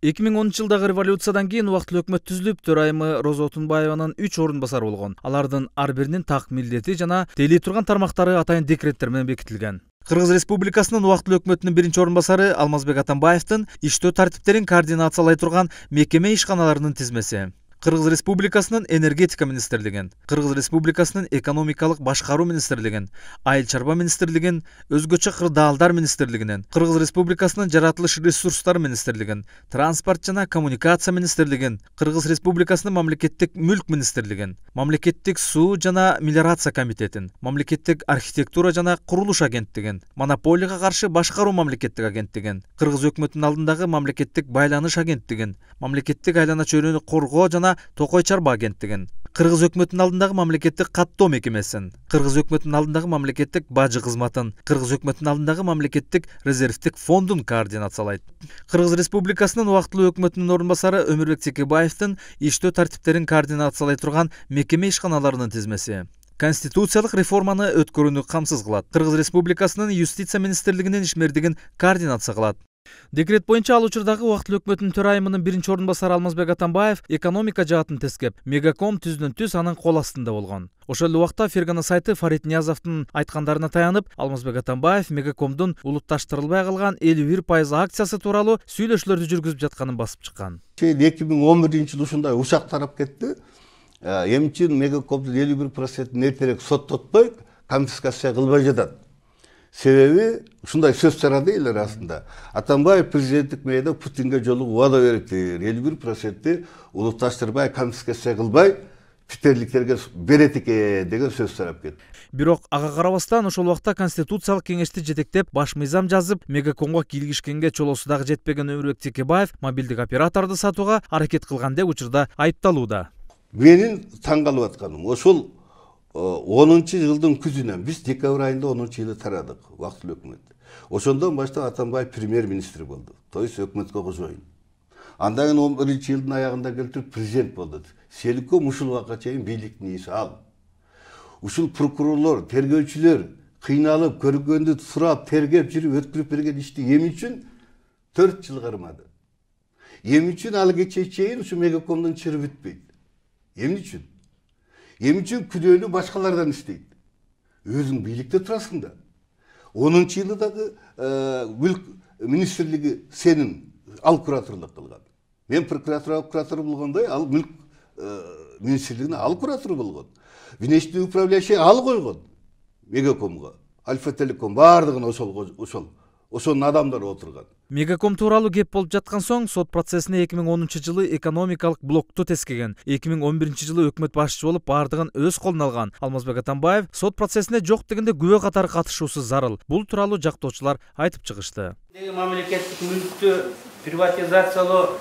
2010-жылдагы революциядан кийин убактылуу өкмөт түзүлүп, төрайымы Роза Отунбаеванын 3 орун басары болгон. Алардын ар биринин так милдети жана тейлей турган тармактары атайын декреттер менен бекитилген. Кыргыз Республикасынын убактылуу өкмөтүнүн 1-орун басары Алмазбек Атамбаевдин иштөө тартиптерин координациялай турган мекеме ишканаларынын тизмеси. Кыргыз Республикасынын энергетика министрлигин, Кыргыз Республикасынын экономикалык башкаруу министрлигин, айыл чарба министрлигин, өзгөчө кырдаалдар министрлигинин, Кыргыз Республикасынын жаратылыш ресурстары министрлигин, транспорт жана коммуникация министрлигин, Кыргыз Республикасынын мамлекеттик мүлк министрлигин, мамлекеттик суу жана мелиорация комитетин, мамлекеттик архитектура жана курулуш агенттигин, монополияга каршы башкаруу мамлекеттик агенттигин, Кыргыз өкмөтүнүн алдындагы мамлекеттик байланыш агенттигин, мамлекеттик айлана чөйрөнү коргоо жана Токой чарба агенттигин, Кыргыз өкмөтүнүн алдындагы мамлекеттик каттоо мекемесин, Кыргыз өкмөтүнүн алдындагы мамлекеттик бажы кызматын, Кыргыз өкмөтүнүн алдындагы мамлекеттик резервдик фондун координациялайт. Кыргыз Республикасынын убактылуу өкмөтүнүн орун басары Өмүрбек Текебаевдин иштөө тартиптерин координациялай турган мекеме ишканаларынын тизмеси. Конституциялык реформаны өткөрүүнү камсыз кылат. Кыргыз Республикасынын юстиция министрлигинин ишмердигин координация кылат. Декрет боюнча ал учурдагы убактылуу өкмөтүнүн төрайымынын 1-орун басары Алмазбек Атамбаев экономика жаатын тескеп, Мегаком түздөн-түз анын кол астында болгон. Ошол эле убакта Фергана сайты Фарид Ниязовдун айткандарына таянып, Алмазбек Атамбаев Мегакомдун улутташтырылбай калган 51% акциясы тууралуу сүйлөшүүлөрдү жүргүзүп жатканын басып чыккан. 2011-жылы ушундай ушак тарап кетти. Эмне үчүн Мегакомдун 51%-ин эртерээк соттотпой, конфискация кылбай жатат? Себеби ушундай сөз тарады эл арасында. Атамбаев президенттик мээде Путинге жолугуп убада бериптир. 51%-ти улутташтырбай, конфискация кылбай, питерликтерге берет экен деген сөз тарап кетти. Бирок ага карабастан ошол убакта Конституциялык кеңешти жетектеп, баш мыйзам жазып, Мегакомго кийлигишкенге чолосу дагы жетпеген Өмүрбек Текебаев мобилдик операторду сатууга аракет кылган деп учурда айыпталууда. Менин таң калып атканым ошол 10-жылдын күзүнөн биз декабрь айында 10-жылы тарадык убактылуу өкмөт. Ошондон баштап Атамбаев премьер-министр болду. То есть өкмөткө кошоюн. Андан кийин 11-жылдын аягында келтирип президент болду. Селиком ушул убакка чейин бийликтин ээси ал. Ушул прокурорлор, тергөөчүлөр кыйналып, көргөндү сурап, тергеп жүрүп өткөрүп берген ишти эмне үчүн 4 жыл кармады? Эмне үчүн ал кече чейин ушу Мегакомдун чыры бүтпөйт? Эмне үчүн? Эмне үчүн күнөөнү башкалардан издейт? Өзүң бийликте турасың да. 10-жылы дагы мүлк министрлиги сенин ал кураторлук кылган. Мен прокуратура болгондой, ал мүлк министрлигине ал куратор болгон. Внешний управляющий ал койгон Мегакомго. Альфа Телеком бардыгын ошонун адамдары отурган. Мегаком тууралуу кеп болуп жаткан соң сот процессине 2010-жылы экономикалык блокту тескеген. 2011-жылы өкмөт башчы болуп бардыгын өз колуна алган Алмазбек Атамбаев сот процессине жок дегенде күбө катары катышуусу зарыл. Бул тууралуу жактоочулар айтып чыгышты. Мамлекеттик мүлктү приватизациялоо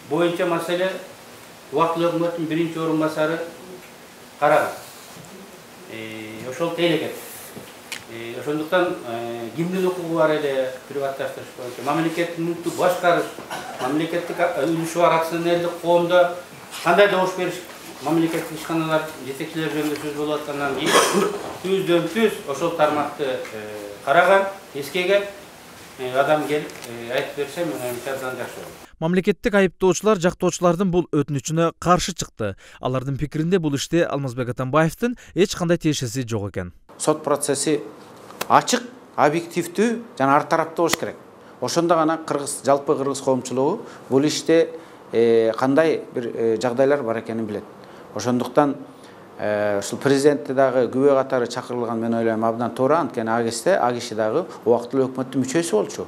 боюнча маселе убактылуу өкмөттүн 1-орун басары караган. Ошол тейлеген. Ошондуктан кимдин укугу бар эле приватташтырыш боюнча мамлекеттик мүлктү башкарыш, мамлекеттик үлүшү бар акционерлик коомдо кандай добуш бериш, мамлекеттик ишканалар жетекчилери жөнүндө сөз болуп аткандан кийин түздөн-түз ошол тармакты караган, эскеген адам келип айтып берсе, мен абдан жакшы болот. Мамлекеттик айыптоочулар жактоочулардын бул өтүнүчүнө каршы чыкты. Алардын пикиринде бул иште Алмазбек Атамбаевдин эч кандай тиешеси жок экен. Сот процесси ачык, объективдүү жана ар тараптуу болуш керек. Ошондо гана жалпы кыргыз коомчулугу бул иште кандай бир жагдайлар бар экенин билет. Ошондуктан ушул президентти дагы күбө катары чакырылган, мен ойлойм, абдан туура. Анткени ал киши дагы убактылуу өкмөттүн мүчөсү болчу.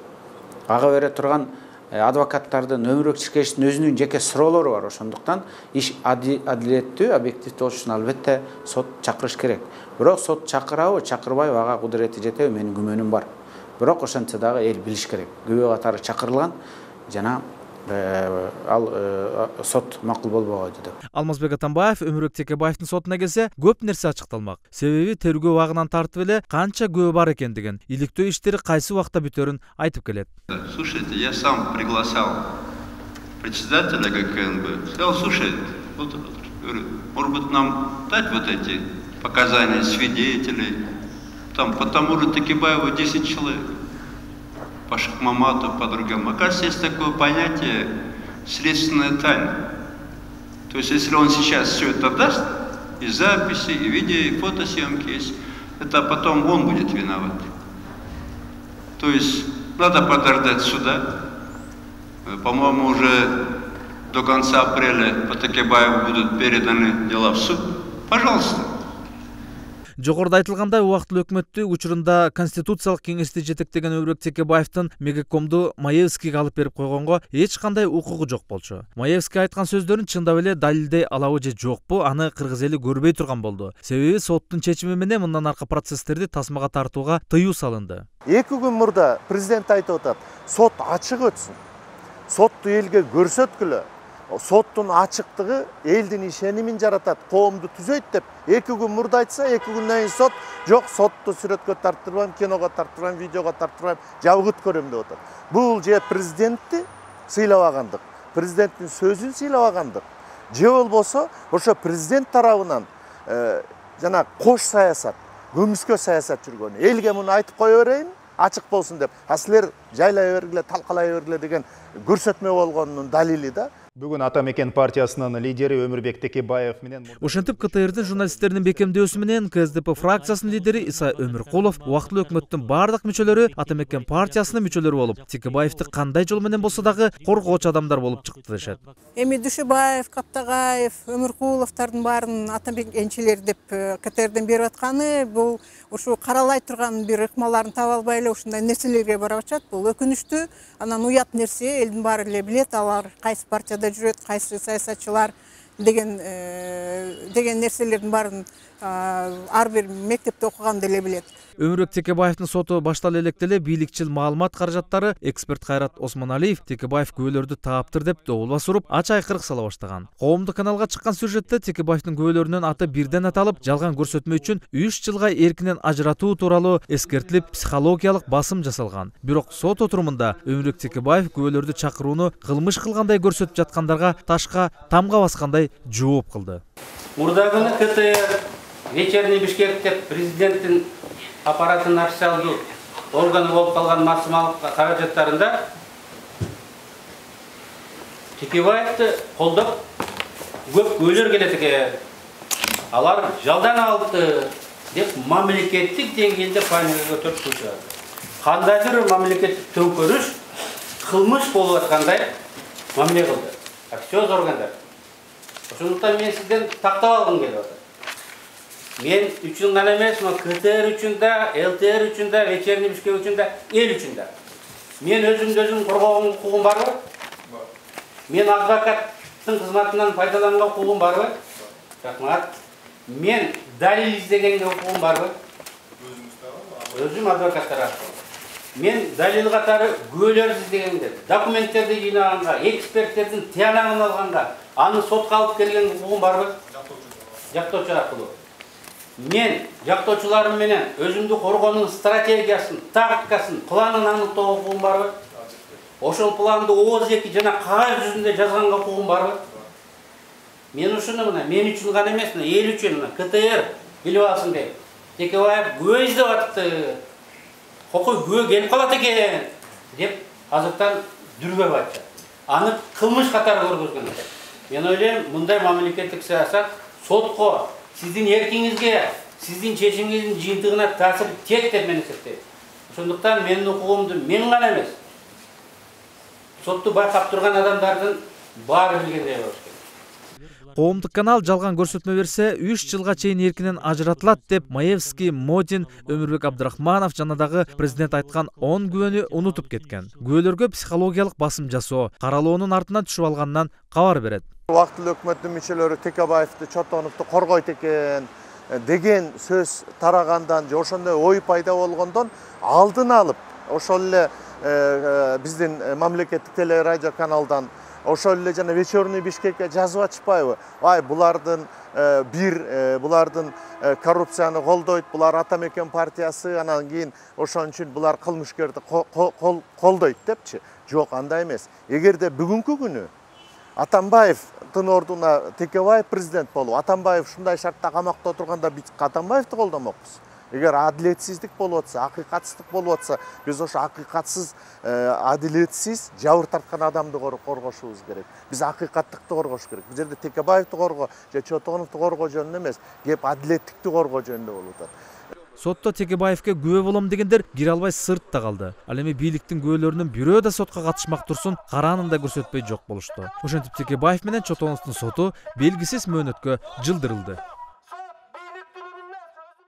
Ага бере турган адвокаттардын, Өмүрбек Текебаевдин өзүнүн жеке суроолору бар. Ошондуктан иш адилеттүү, объективдүү болуш үчүн албетте сот чакырыш керек. Бирок сот чакырабы, чакырбайбы, ага кудурети жетеби, менин күмөнүм бар. Бирок ошентсе дагы эл билиш керек. Күбө катары чакырылган жана ал сот макул болбогойду деп. Алмазбек Атамбаев Өмүрбек Текебаевдин сотуна келсе, көп нерсе ачыкталмак. Себеби тергөө убагынан тартып эле канча күбө бар экендигин, иликтөө иштери кайсы убакта бүтөрүн айтып келет. Слушайте, я сам приглашал председателя ГКНБ. Сказал, слушай, вот, говорю, может быть, нам дать вот эти показания свидетелей. Там по тому же Текебаеву 10 человек. По Шахмамату, по другим. Оказывается, есть такое понятие следственная тайна. То есть, если он сейчас все это даст, и записи, и видео, и фотосъемки есть, это потом он будет виноват. То есть, надо подождать суда. По-моему, уже до конца апреля по Текебаеву будут переданы дела в суд. Пожалуйста. Жогоруда айтылгандай, убактылуу өкмөттү учурунда Конституциялык кеңешти жетектеген Өмүрбек Текебаевдин Мегакомду Маевскийге алып берип койгонго эч кандай укугу жок болчу. Маевский айткан сөздөрүн чындап эле далилдей алабы же жокпу, аны кыргыз эли көрбөй турган болду. Себеби соттун чечими менен мындан аркы процесстерди тасмага тартууга тыюу салынды. 2 күн мурда президент айтып атат, сот ачык өтсүн. Сотту элге көрсөткүлө. Соттун ачыктыгы элдин ишенимин жаратат, коомду түзөйт деп 2 күн мурда айтса, 2 күндөн кийин сот жок, сотту сүрөткө тарттырбайм, киного тарттырбайм, видеого тарттырбайм, жабыт көрөм деп атат. Бул же президентти сыйлабагандык, президенттин сөзүн сыйлабагандык, же болбосо ошо президент тарабынан жана кош саясат, көмүскө саясат жүргөн. Элге муну айтып кое берейин, ачык болсун деп. Силер жайлай бергиле, талкалай бергиле деген көрсөтмө болгонунун далили да. Бүгін Атамекен партиясынын лидери Өмүрбек Текебаев менен Ошентип КТРдин журналисттеринин бекемдөөсү менен КСДП фракциясынын лидери Иса Өмүркулов убактылуу өкмөттүн бардык мүчөлөрү Атамекен партиясынын мүчөлөрү болуп, Текебаевди кандай жол менен болсо дагы коргоочу адамдар болуп чыкты дешет. Эми Дүйшөбаев, Каптагаев, Өмүркуловдордун баарын атамекенчилер деп КТРден берип атканы, бул ушу каралай турган бир ыкмаларын таба албай эле ушундай нерселерге барып атышат. Бул өкүнүчтүү, анан уят нерсе, элдин баары эле билет, алар кайсы партияда жүрөт, кайсы саясатчылар деген нерселердин баарын ар бир мектепте окуганда эле билет. Өмүрбек Текебаевдин соту баштала электе эле бийликчил маалымат каражаттары эксперт Кайрат Осмоналиев Текебаев күбөлөрдү тааптыр деп добулбас уруп, ач айкырык сала баштаган. Коомдук каналга чыккан сюжетте Текебаевдин күбөлөрүнүн аты бирден аталып, жалган көрсөтмө үчүн 3 жылга эркинен ажыратуу тууралуу эскертилип, психологиялык басым жасалган. Бирок сот отурумунда Өмүрбек Текебаев күбөлөрдү чакырууну кылмыш кылгандай көрсөтүп жаткандарга ташка тамга баскандай жооп кылды. Мурдагы КТР вечерний Бишкек деп президенттин аппараттын официалдуу органы болуп калган максималдык каражаттарында Текебаевди колдоп көп күбөлөр келет экен. Алар жалдан алды деп мамлекеттик деңгээлде паникага көтөрүп турушат. Кандайдыр мамлекеттик төңкөрүш, кылмыш болуп аткандай мамиле кылды. Актёз органдар. Ошондуктан мен сизден тактап алгым келип атат. Мен үчүн гана эмес, КТР үчүн да, ЛТР үчүн да, вечерний Бишкек үчүн да, эл үчүн да. Мен өзүм коргоого укугум барбы? Мен адвокаттын кызматынан пайдаланууга укугум барбы? Рахмат. Мен далил издегенге укугум барбы? Өзүм адвокаттар аркылуу. Мен далил катары күбөлөр издегенге, документтерди жыйнаганга, эксперттердин тыянагын алганга, аны сотко алып келгенге укугум барбы? Жактоочу аркылуу. Мен жактоочуларым менен өзүмдү коргоонун стратегиясын, тактикасын, планын аныктоого укугум барбы? Ошол планды ооз-эки жана кагаз жүзүндө жазганга укугум барбы? Мен ушуну мен үчүн гана эмес, эл үчүн КТР билип алсын деп. Текебаев күбө издеп атты. Кокой күбө келип калат экен деп азыртан дүрбөп атышат. Аны кылмыш катары көргөзгөн. Мен ойлойм, мындай мамлекеттик саясат сотко, сиздин эркиңизге, сиздин чечимиңиздин жыйынтыгына таасир этет деп мен эсептейм. Ошондуктан менин укугумду мен гана эмес, сотту байкап турган адамдардын баары билгендей болуш керек. Коомдук канал жалган көрсөтмө берсе, 3 жылга чейин эркинен ажыратылат деп Маевский, Модин, Өмүрбек Абдрахманов жана дагы президент айткан 10 күбөнү унутуп кеткен. Күбөлөргө психологиялык басым жасоо, каралоонун артынан түшүп алганынан кабар берет. Убактылуу өкмөттүн мүчөлөрү Текебаевди, Чотоновду коргойт экен деген сөз тарагандан же ошондой ой пайда болгондон алдын алып, ошол эле биздин мамлекеттик телерадио каналдан ошол эле жана вечерний Бишкекке жазып атышпайбы? Ай, булардын булардын коррупцияны колдойт, булар Атамекен партиясы, анан кийин ошон үчүн булар кылмышкерди колдойт депчи. Жок, андай эмес. Эгерде бүгүнкү күнү Атамбаевдин ордуна Текебаев президент болуп, Атамбаев ушундай шартта камакта отурганда биз Атамбаевди колдомокпуз. эгер адилетсиздик болуп атса, акыйкатсыздык болуп атса, биз ошо акыйкатсыз, адилетсиз жабыр тарткан адамды коргошубуз керек. Биз акыйкаттыкты коргош керек. Бул жерде Текебаевди коргоо же Чотоновду коргоо жөнүндө эмес, кеп адилеттикти коргоо жөнүндө болуп атат. Сотто Текебаевке күбө болом дегендер кире албай сыртта калды. Ал эми бийликтин күбөлөрүнүн бирөө да сотко катышмак турсун караанын да көрсөтпөй жок болушту. Ошентип Текебаев менен Чотоновдун соту белгисиз мөөнөткө жылдырылды.